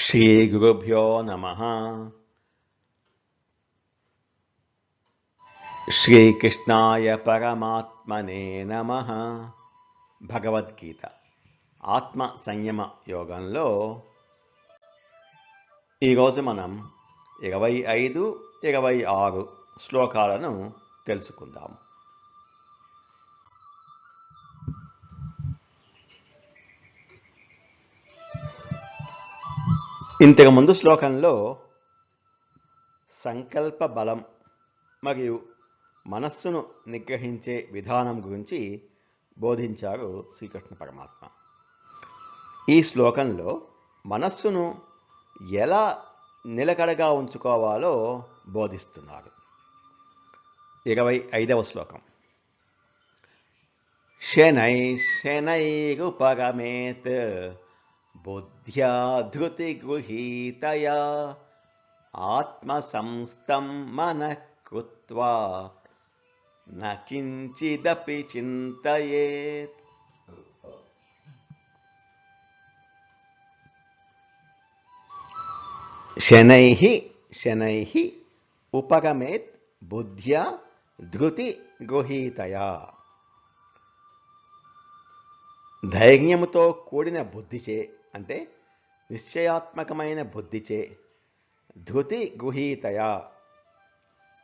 శ్రీగురుభ్యో నమః. శ్రీకృష్ణాయ పరమాత్మనే నమః. భగవద్గీత ఆత్మ సంయమ యోగంలో ఈరోజు మనం 25, 26 శ్లోకాలను తెలుసుకుందాం. ఇంతకు ముందు శ్లోకంలో సంకల్ప బలం మరియు మనస్సును నిగ్రహించే విధానం గురించి బోధించారు శ్రీకృష్ణ పరమాత్మ. ఈ శ్లోకంలో మనస్సును ఎలా నిలకడగా ఉంచుకోవాలో బోధిస్తున్నారు. 25వ శ్లోకం. శనై శనైరుపగమేత్ బుద్ధ్యా ధృతి గృహీతయా ఆత్మసంస్థం మనః కృత్వా న కించిదపి చింతయేత్. శనైః శనైః ఉపగమేత్ బుద్ధ్యా ధృతి గృహీతయా. ధైర్యముతో కూడిన బుద్ధిచే, అంటే నిశ్చయాత్మకమైన బుద్ధిచే, ధృతి గృహీతయా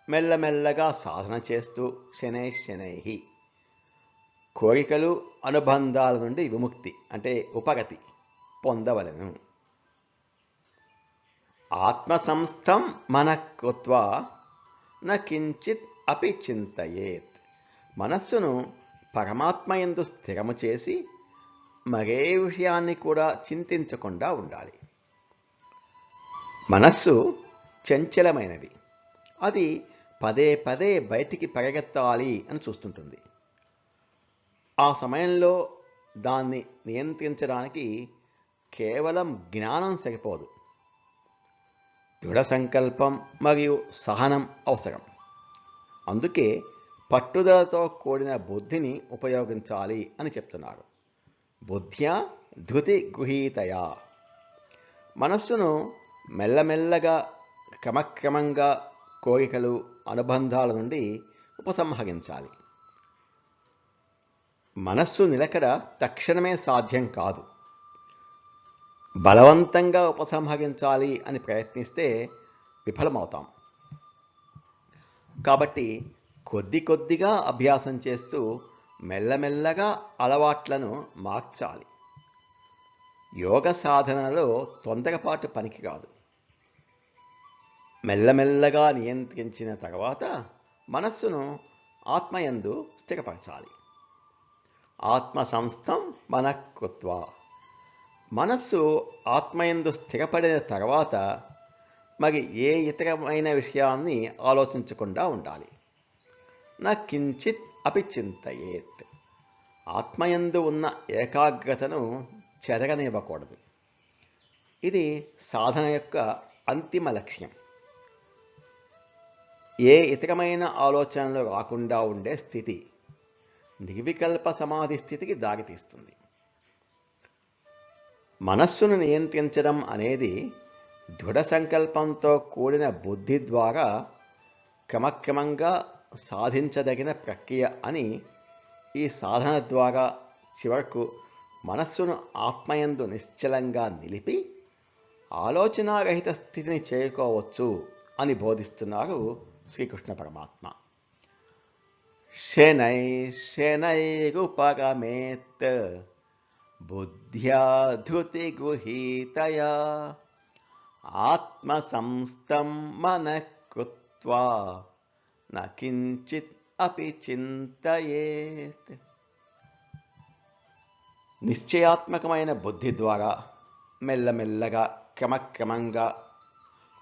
మెల్లమెల్లగా సాధన చేస్తూ, శనై శనై కోరికలు అనుబంధాల నుండి విముక్తి అంటే ఉపగతి పొందవలెను. ఆత్మసంస్థం మనః కృత్వా న కించిత్ అపి చింతయేత్. మనస్సును పరమాత్మయందు స్థిరము చేసి మరే విషయాన్ని కూడా చింతించకుండా ఉండాలి. మనస్సు చంచలమైనది. అది పదే పదే బయటికి పరిగెత్తాలి అని చూస్తుంటుంది. ఆ సమయంలో దాన్ని నియంత్రించడానికి కేవలం జ్ఞానం సరిపోదు. దృఢ సంకల్పం మరియు సహనం అవసరం. అందుకే పట్టుదలతో కూడిన బుద్ధిని ఉపయోగించాలి అని చెప్తున్నారు. బుద్ధ్యా ధృతి గృహీతయా. మనస్సును మెల్లమెల్లగా క్రమక్రమంగా కోరికలు అనుబంధాల నుండి ఉపసంహరించాలి. మనస్సు నిలకడ తక్షణమే సాధ్యం కాదు. బలవంతంగా ఉపసంహరించాలి అని ప్రయత్నిస్తే విఫలమవుతాం. కాబట్టి కొద్ది కొద్దిగా అభ్యాసం చేస్తూ మెల్లమెల్లగా అలవాట్లను మార్చాలి. యోగ సాధనలో తొందరపాటు పనికిరాదు. మెల్లమెల్లగా నియంత్రించిన తర్వాత మనస్సును ఆత్మయందు స్థిరపరచాలి. ఆత్మసంస్థం మనః కృత్వా. మనస్సు ఆత్మయందు స్థిరపడిన తర్వాత మరి ఏ ఇతరమైన విషయాన్ని ఆలోచించకుండా ఉండాలి. నా కించిత్ అపి చింతయేత్. ఆత్మయందు ఉన్న ఏకాగ్రతను చెదరనివ్వకూడదు. ఇది సాధన యొక్క అంతిమ లక్ష్యం. ఏ ఇతరమైన ఆలోచనలు రాకుండా ఉండే స్థితి నిర్వికల్ప సమాధి స్థితికి దారితీస్తుంది. మనస్సును నియంత్రించడం అనేది దృఢ సంకల్పంతో కూడిన బుద్ధి ద్వారా క్రమక్రమంగా సాధించదగిన ప్రక్రియ అని, ఈ సాధన ద్వారా చివరకు మనస్సును ఆత్మయందు నిశ్చలంగా నిలిపి ఆలోచనారహిత స్థితిని చేరుకోవచ్చు అని బోధిస్తున్నారు శ్రీకృష్ణ పరమాత్మ. శనై శనైరుపగమేత్ బుద్ధ్యా ధృతి గృహీతయా ఆత్మసంస్థం మనః కృత్వా న కించిత్ అపి చింతయేత్. నిశ్చయాత్మకమైన బుద్ధి ద్వారా మెల్లమెల్లగా క్రమక్రమంగా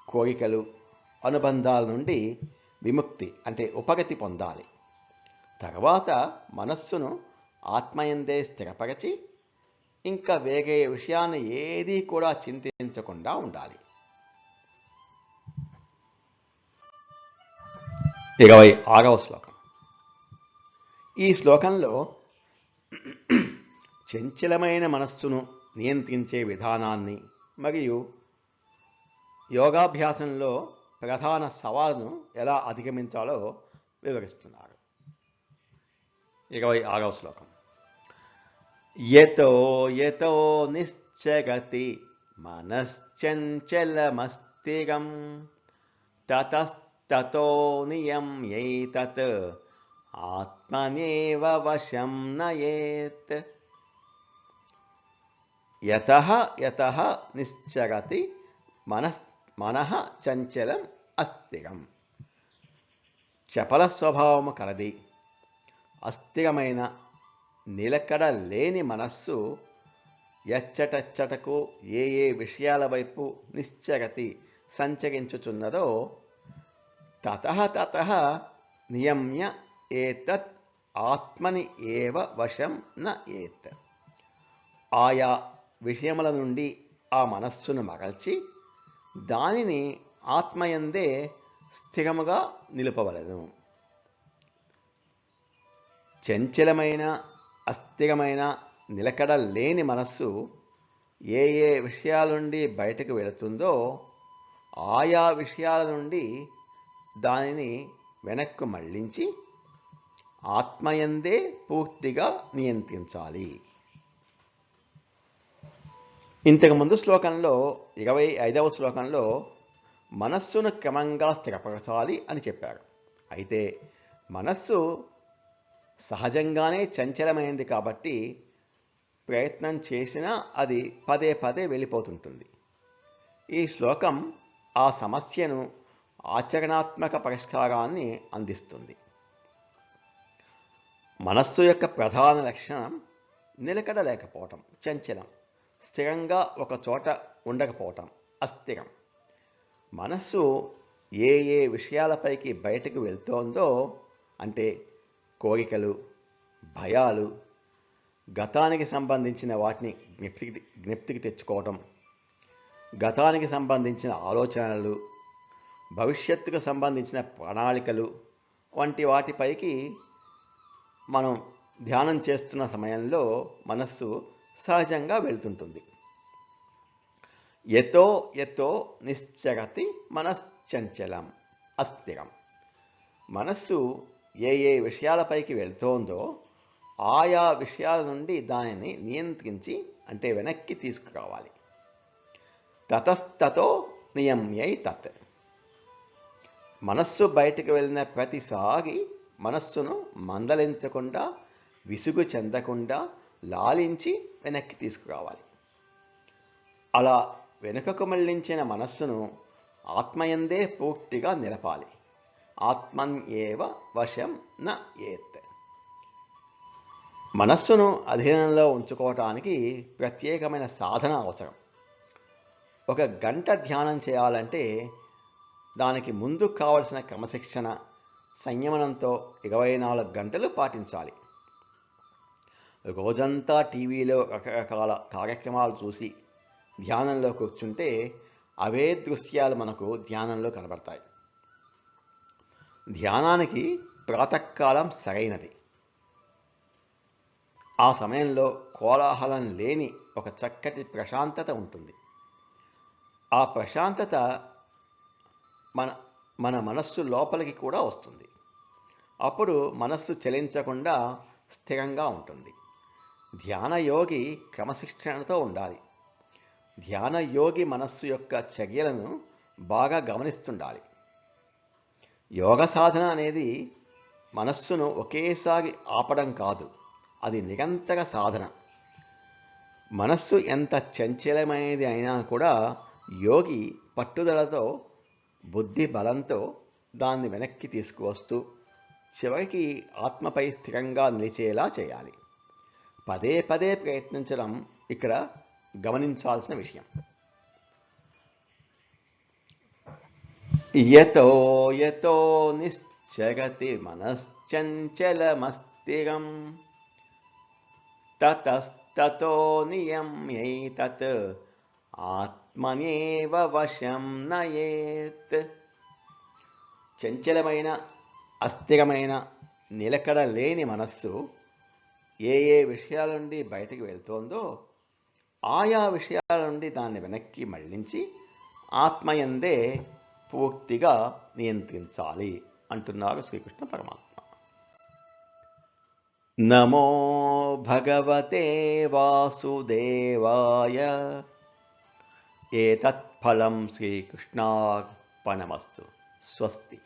కోరికలు అనుబంధాల నుండి విముక్తి అంటే ఉపగతి పొందాలి. తర్వాత మనస్సును ఆత్మయందే స్థిరపరచి ఇంకా వేరే విషయాన్ని ఏదీ కూడా చింతించకుండా ఉండాలి. 26వ శ్లోకం. ఈ శ్లోకంలో చంచలమైన మనస్సును నియంత్రించే విధానాన్ని మరియు యోగాభ్యాసంలో ప్రధాన సవాలును ఎలా అధిగమించాలో వివరిస్తున్నారు. 26వ శ్లోకం. యతో యతో నిశ్చగతి మనశ్చంచలమస్థిరం తతస్తతో నియమ్యైతత్ ఆత్మనేవ వశం నయేత్. యతః యతః నిశ్చరతి మనః చంచలం అస్థిరం. చపల స్వభావము కలది, అస్థిరమైన నిలకడ లేని మనస్సు ఎచ్చటచ్చటకు ఏ ఏ విషయాల వైపు నిశ్చరతి సంచరించుచున్నదో తతః తతః నియమ్య ఏతత్ ఆత్మని ఏవ వశం న ఏత్. ఆయా విషయముల నుండి ఆ మనస్సును మరల్చి దానిని ఆత్మయందే స్థిరముగా నిలుపవలెను. చంచలమైన అస్థిరమైన నిలకడ లేని మనస్సు ఏ ఏ విషయాల నుండి బయటకు వెళుతుందో ఆయా విషయాల నుండి దానిని వెనక్కు మళ్ళించి ఆత్మయందే పూర్తిగా నియంత్రించాలి. ఇంతకుముందు శ్లోకంలో 25వ శ్లోకంలో మనస్సును క్రమంగా స్థిరపరచాలి అని చెప్పారు. అయితే మనస్సు సహజంగానే చంచలమైంది కాబట్టి ప్రయత్నం చేసినా అది పదే పదే వెళ్ళిపోతుంటుంది. ఈ శ్లోకం ఆ సమస్యను ఆచరణాత్మక పరిష్కారాన్ని అందిస్తుంది. మనస్సు యొక్క ప్రధాన లక్షణం నిలకడ లేకపోవటం, చంచలం. స్థిరంగా ఒక చోట ఉండకపోవటం, అస్థిరం. మనస్సు ఏ ఏ విషయాలపైకి బయటకు వెళ్తోందో అంటే కోరికలు, భయాలు, గతానికి సంబంధించిన వాటిని జ్ఞప్తికి తెచ్చుకోవటం, గతానికి సంబంధించిన ఆలోచనలు, భవిష్యత్తుకు సంబంధించిన ప్రణాళికలు వంటి వాటిపైకి మనం ధ్యానం చేస్తున్న సమయంలో మనస్సు సహజంగా వెళ్తుంటుంది. యతో యతో నిశ్చరతి మనశ్చంచలం అస్థిరం. మనస్సు ఏ ఏ విషయాలపైకి వెళ్తోందో ఆయా విషయాల నుండి దానిని నియంత్రించి అంటే వెనక్కి తీసుకురావాలి. తతస్తతో నియమ్యై తత్. మనస్సు బయటకు వెళ్ళిన ప్రతిసారి మనస్సును మందలించకుండా, విసుగు చెందకుండా లాలించి వెనక్కి తీసుకురావాలి. అలా వెనుకకు మళ్లించిన మనస్సును ఆత్మయందే పూర్తిగా నిలపాలి. ఆత్మన్ ఏవ వశం న ఏత్. మనస్సును అధీనంలో ఉంచుకోవటానికి ప్రత్యేకమైన సాధన అవసరం. 1 గంట ధ్యానం చేయాలంటే దానికి ముందు కావలసిన క్రమశిక్షణ, సంయమనంతో 24 గంటలు పాటించాలి. రోజంతా టీవీలో రకరకాల కార్యక్రమాలు చూసి ధ్యానంలో కూర్చుంటే అవే దృశ్యాలు మనకు ధ్యానంలో కనబడతాయి. ధ్యానానికి ప్రాతకాలం సరైనది. ఆ సమయంలో కోలాహలం లేని ఒక చక్కటి ప్రశాంతత ఉంటుంది. ఆ ప్రశాంతత మన మనస్సు లోపలికి కూడా వస్తుంది. అప్పుడు మనస్సు చలించకుండా స్థిరంగా ఉంటుంది. ధ్యాన యోగి క్రమశిక్షణతో ఉండాలి. ధ్యాన యోగి మనస్సు యొక్క చర్యలను బాగా గమనిస్తుండాలి. యోగ సాధన అనేది మనస్సును ఒకేసారి ఆపడం కాదు, అది నిరంతర సాధన. మనస్సు ఎంత చంచలమైనది అయినా కూడా యోగి పట్టుదలతో, బుద్ధి బలంతో దాన్ని వెనక్కి తీసుకువస్తూ చివరికి ఆత్మపై స్థిరంగా నిలిచేలా చేయాలి. పదే పదే ప్రయత్నించడం ఇక్కడ గమనించాల్సిన విషయం. యతో యతో నిశ్చరతి మనశ్చంచలమస్థిరం తతస్తతో నియమ్యైతత్ ఆత్మనేవ వశం నయేత్. చంచలమైన, అస్థిరమైన, నిలకడ లేని మనస్సు ఏ ఏ విషయాల నుండి బయటకు వెళ్తోందో ఆయా విషయాల నుండి దాన్ని వెనక్కి మళ్లించి ఆత్మయందే పూర్తిగా నియంత్రించాలి అంటున్నారు శ్రీకృష్ణ పరమాత్మ. నమో భగవతే వాసుదేవాయ. ఏతత్ ఫలం శ్రీకృష్ణార్పణమస్తు. స్వస్తి.